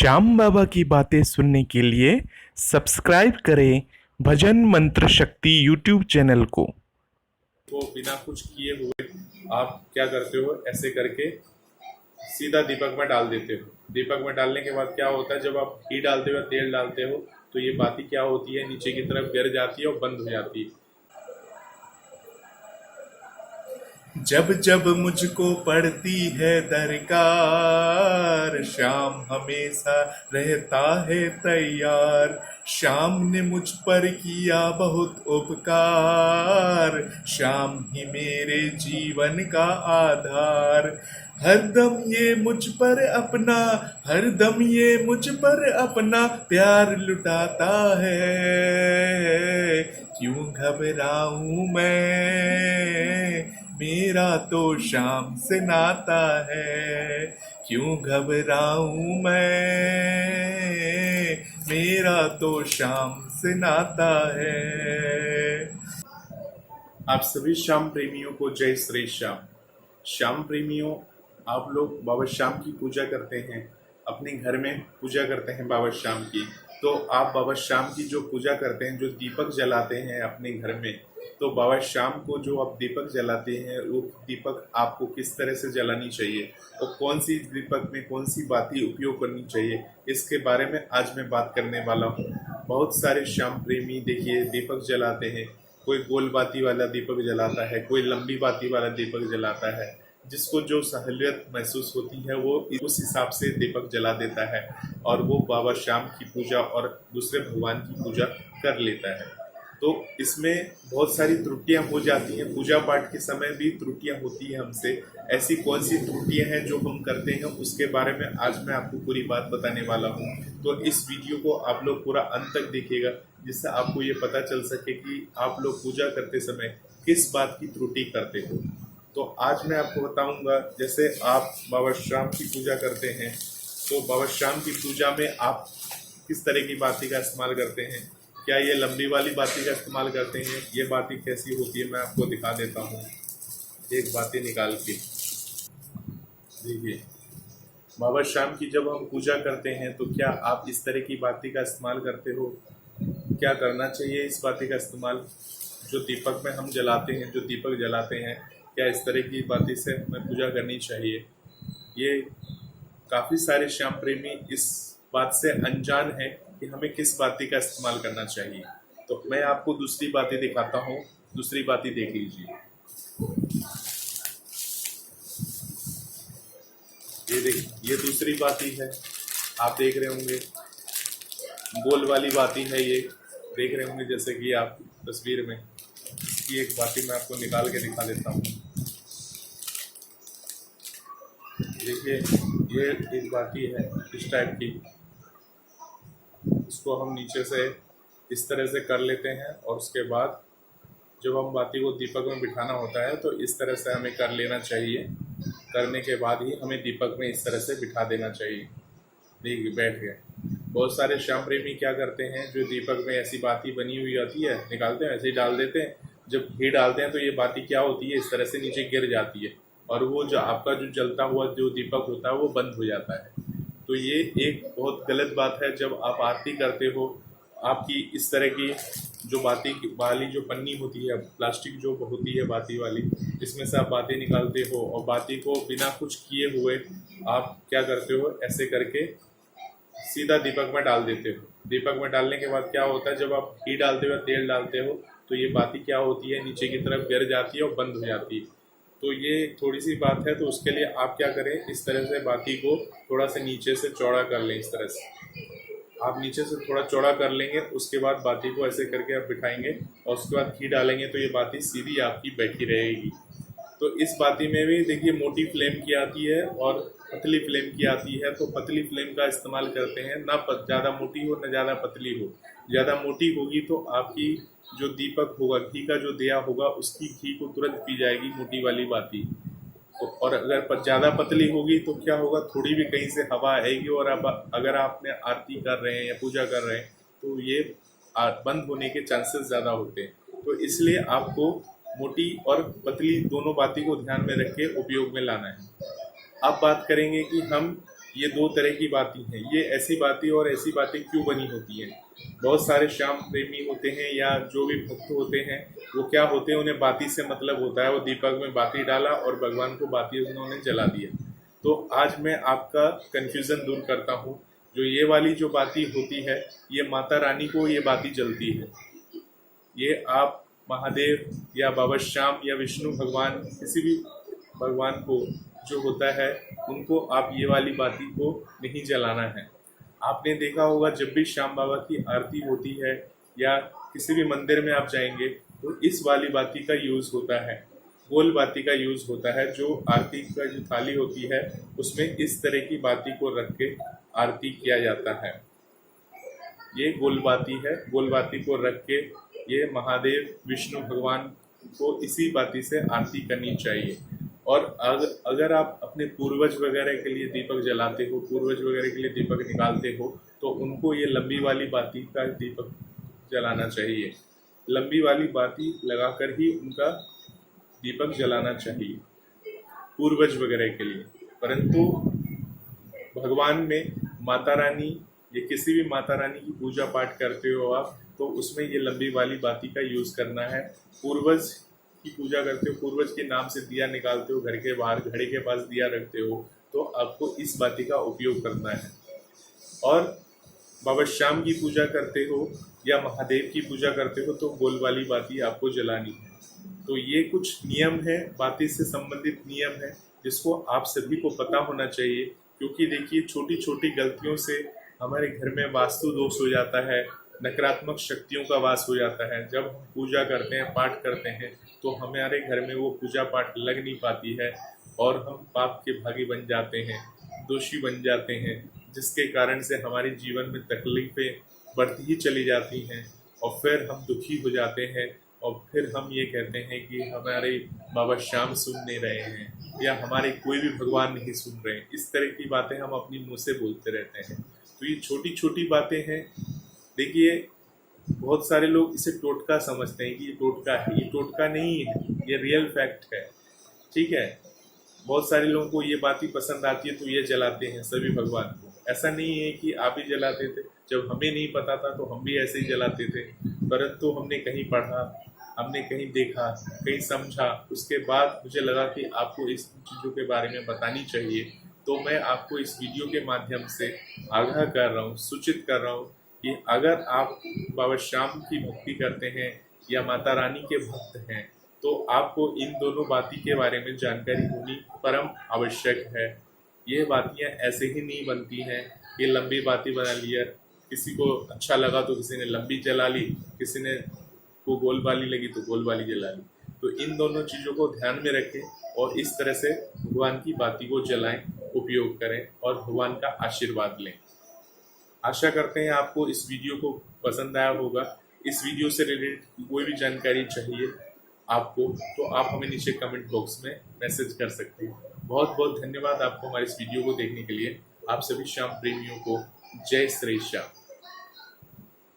श्याम बाबा की बातें सुनने के लिए सब्सक्राइब करें भजन मंत्र शक्ति यूट्यूब चैनल को। तो बिना कुछ किए हुए आप क्या करते हो, ऐसे करके सीधा दीपक में डाल देते हो। दीपक में डालने के बाद क्या होता है, जब आप घी डालते हो, तेल डालते हो, तो ये बाती क्या होती है, नीचे की तरफ गिर जाती है और बंद हो जाती है। जब जब मुझको पड़ती है दरकार, श्याम हमेशा रहता है तैयार। श्याम ने मुझ पर किया बहुत उपकार, श्याम ही मेरे जीवन का आधार। हरदम ये मुझ पर अपना, हरदम ये मुझ पर अपना प्यार लुटाता है। क्यों घबराऊं मैं, मेरा तो श्याम से नाता है। क्यों घबराऊं मैं, मेरा तो श्याम से नाता है। आप सभी श्याम प्रेमियों को जय श्री श्याम। श्याम प्रेमियों, आप लोग बाबा श्याम की पूजा करते हैं, अपने घर में पूजा करते हैं बाबा श्याम की। तो आप बाबा श्याम की जो पूजा करते हैं, जो दीपक जलाते हैं अपने घर में, तो बाबा श्याम को जो आप दीपक जलाते हैं, वो दीपक आपको किस तरह से जलानी चाहिए और कौन सी दीपक में कौन सी बाती उपयोग करनी चाहिए, इसके बारे में आज मैं बात करने वाला हूँ। बहुत सारे श्याम प्रेमी देखिए दीपक जलाते हैं। कोई गोल बाती वाला दीपक जलाता है, कोई लंबी बाती वाला दीपक जलाता है। जिसको जो सहूलियत महसूस होती है वो उस हिसाब से दीपक जला देता है और वो बाबा श्याम की पूजा और दूसरे भगवान की पूजा कर लेता है। तो इसमें बहुत सारी त्रुटियां हो जाती हैं, पूजा पाठ के समय भी त्रुटियां होती हैं हमसे। ऐसी कौन सी त्रुटियां हैं जो हम करते हैं, उसके बारे में आज मैं आपको पूरी बात बताने वाला हूं। तो इस वीडियो को आप लोग पूरा अंत तक देखिएगा, जिससे आपको ये पता चल सके कि आप लोग पूजा करते समय किस बात की त्रुटि करते हो। तो आज मैं आपको बताऊंगा, जैसे आप बाबा श्याम की पूजा करते हैं, तो बाबा श्याम की पूजा में आप किस तरह की बाती का इस्तेमाल करते हैं। क्या ये लंबी वाली बाती का इस्तेमाल करते हैं? ये बाती कैसी होती है मैं आपको दिखा देता हूँ, एक बाती निकाल के। देखिए, बाबा श्याम की जब हम पूजा करते हैं तो क्या आप इस तरह की बाती का इस्तेमाल करते हो? क्या करना चाहिए इस बाती का इस्तेमाल? जो दीपक में हम जलाते हैं, जो दीपक जलाते हैं, क्या इस तरह की बाती से हमें पूजा करनी चाहिए? ये काफ़ी सारे श्याम प्रेमी इस बात से अनजान है कि हमें किस बाती का इस्तेमाल करना चाहिए। तो मैं आपको दूसरी बाती दिखाता हूँ, दूसरी बाती देख लीजिए। ये दूसरी बाती है, आप देख रहे होंगे, गोल वाली बाती है ये, देख रहे होंगे जैसे कि आप तस्वीर में। इसकी एक बाती मैं आपको निकाल के दिखा देता हूँ। देखिए, ये एक बाती है इस टाइप की। इसको हम नीचे से इस तरह से कर लेते हैं और उसके बाद जब हम बाती को दीपक में बिठाना होता है तो इस तरह से हमें कर लेना चाहिए। करने के बाद ही हमें दीपक में इस तरह से बिठा देना चाहिए। देखिए, बैठ गए। बहुत सारे श्याम प्रेमी क्या करते हैं, जो दीपक में ऐसी बाती बनी हुई आती है, निकालते हैं, ऐसे ही डाल देते हैं। जब घी डालते हैं तो ये बाती क्या होती है, इस तरह से नीचे गिर जाती है और वो जो आपका जो जलता हुआ जो दीपक होता है वो बंद हो जाता है। तो ये एक बहुत गलत बात है। जब आप आरती करते हो, आपकी इस तरह की जो बाती वाली जो पन्नी होती है, प्लास्टिक जो होती है बाती वाली, इसमें से आप बाती निकालते हो और बाती को बिना कुछ किए हुए आप क्या करते हो, ऐसे करके सीधा दीपक में डाल देते हो। दीपक में डालने के बाद क्या होता है, जब आप घी डालते हो, तेल डालते हो, तो ये बाती क्या होती है, नीचे की तरफ गिर जाती है और बंद हो जाती है। तो ये थोड़ी सी बात है। तो उसके लिए आप क्या करें, इस तरह से बाती को थोड़ा सा नीचे से चौड़ा कर लें। इस तरह से आप नीचे से थोड़ा चौड़ा कर लेंगे, उसके बाद बाती को ऐसे करके आप बिठाएंगे और उसके बाद घी डालेंगे तो ये बाती सीधी आपकी बैठी रहेगी। तो इस बाती में भी देखिए मोटी फ्लेम की आती है और पतली फ्लेम की आती है। तो पतली फ्लेम का इस्तेमाल करते हैं, ना ज़्यादा मोटी हो ना ज़्यादा पतली हो। ज़्यादा मोटी होगी तो आपकी जो दीपक होगा, घी का जो दिया होगा, उसकी घी को तुरंत पी जाएगी मोटी वाली बाती। तो और अगर ज़्यादा पतली होगी तो क्या होगा, थोड़ी भी कहीं से हवा आएगी और अब अगर आपने आरती कर रहे हैं या पूजा कर रहे हैं तो ये बंद होने के चांसेस ज़्यादा होते हैं। तो इसलिए आपको मोटी और पतली दोनों बाती को ध्यान में रख के उपयोग में लाना है। अब बात करेंगे कि हम ये दो तरह की बातें हैं। ये ऐसी बातें और ऐसी बातें क्यों बनी होती हैं? बहुत सारे श्याम प्रेमी होते हैं या जो भी भक्त होते हैं, वो क्या होते हैं, उन्हें बाती से मतलब होता है। वो दीपक में बाती डाला और भगवान को बाती उन्होंने जला दिया। तो आज मैं आपका कन्फ्यूज़न दूर करता हूँ। जो ये वाली जो बाती होती है, ये माता रानी को ये बाती जलती है। ये आप महादेव या बाबा श्याम या विष्णु भगवान, किसी भी भगवान को जो होता है, उनको आप ये वाली बाती को नहीं जलाना है। आपने देखा होगा जब भी श्याम बाबा की आरती होती है या किसी भी मंदिर में आप जाएंगे तो इस वाली बाती का यूज़ होता है, गोल बाती का यूज़ होता है। जो आरती का जो थाली होती है उसमें इस तरह की बाती को रख के आरती किया जाता है। ये गोल बाती है। गोल बाती को रख के ये महादेव विष्णु भगवान को इसी बाती से आरती करनी चाहिए। और अगर आप अपने पूर्वज वगैरह के लिए दीपक जलाते हो, पूर्वज वगैरह के लिए दीपक निकालते हो, तो उनको ये लंबी वाली बाती का दीपक जलाना चाहिए। लंबी वाली बाती लगाकर ही उनका दीपक जलाना चाहिए पूर्वज वगैरह के लिए। परंतु भगवान में माता रानी या किसी भी माता रानी की पूजा पाठ करते हो आप, तो उसमें ये लंबी वाली बाती का यूज़ करना है। पूर्वज की पूजा करते हो, पूर्वज के नाम से दिया निकालते हो, घर के बाहर घड़े के पास दिया रखते हो, तो आपको इस बाती का उपयोग करना है। और बाबा श्याम की पूजा करते हो या महादेव की पूजा करते हो तो गोल वाली बाती आपको जलानी है। तो ये कुछ नियम है, बाती से संबंधित नियम है, जिसको आप सभी को पता होना चाहिए। क्योंकि देखिए, छोटी छोटी गलतियों से हमारे घर में वास्तु दोष हो जाता है, नकारात्मक शक्तियों का वास हो जाता है। जब हम पूजा करते हैं, पाठ करते हैं, तो हमारे घर में वो पूजा पाठ लग नहीं पाती है और हम पाप के भागी बन जाते हैं, दोषी बन जाते हैं, जिसके कारण से हमारे जीवन में तकलीफें बढ़ती ही चली जाती हैं और फिर हम दुखी हो जाते हैं और फिर हम ये कहते हैं कि हमारे बाबा श्याम सुन नहीं रहे हैं या हमारे कोई भी भगवान नहीं सुन रहे हैं। इस तरह की बातें हम अपनी मुंह से बोलते रहते हैं। तो ये छोटी छोटी बातें हैं। देखिए, बहुत सारे लोग इसे टोटका समझते हैं कि ये टोटका है। ये टोटका नहीं है, ये रियल फैक्ट है। ठीक है, बहुत सारे लोगों को ये बात ही पसंद आती है तो ये जलाते हैं सभी भगवान को। ऐसा नहीं है कि आप ही जलाते थे, जब हमें नहीं पता था तो हम भी ऐसे ही जलाते थे। परंतु हमने कहीं पढ़ा, हमने कहीं देखा, कहीं समझा, उसके बाद मुझे लगा कि आपको इस चीज़ों के बारे में बतानी चाहिए। तो मैं आपको इस वीडियो के माध्यम से आगाह कर रहा हूँ, सूचित कर रहा हूँ कि अगर आप बाबा श्याम की भक्ति करते हैं या माता रानी के भक्त हैं तो आपको इन दोनों बाती के बारे में जानकारी होनी परम आवश्यक है। ये बातियाँ ऐसे ही नहीं बनती हैं कि लंबी बाती बना लिया, किसी को अच्छा लगा तो किसी ने लंबी जला ली, किसी ने को गोल वाली लगी तो गोल वाली जला ली। तो इन दोनों चीज़ों को ध्यान में रखें और इस तरह से भगवान की बाती को जलाएं, उपयोग करें और भगवान का आशीर्वाद लें। आशा करते हैं आपको इस वीडियो को पसंद आया होगा। इस वीडियो से रिलेटेड कोई भी जानकारी चाहिए आपको तो आप हमें नीचे कमेंट बॉक्स में मैसेज कर सकते हैं। बहुत बहुत धन्यवाद आपको हमारे इस वीडियो को देखने के लिए। आप सभी श्याम प्रेमियों को जय श्री श्याम।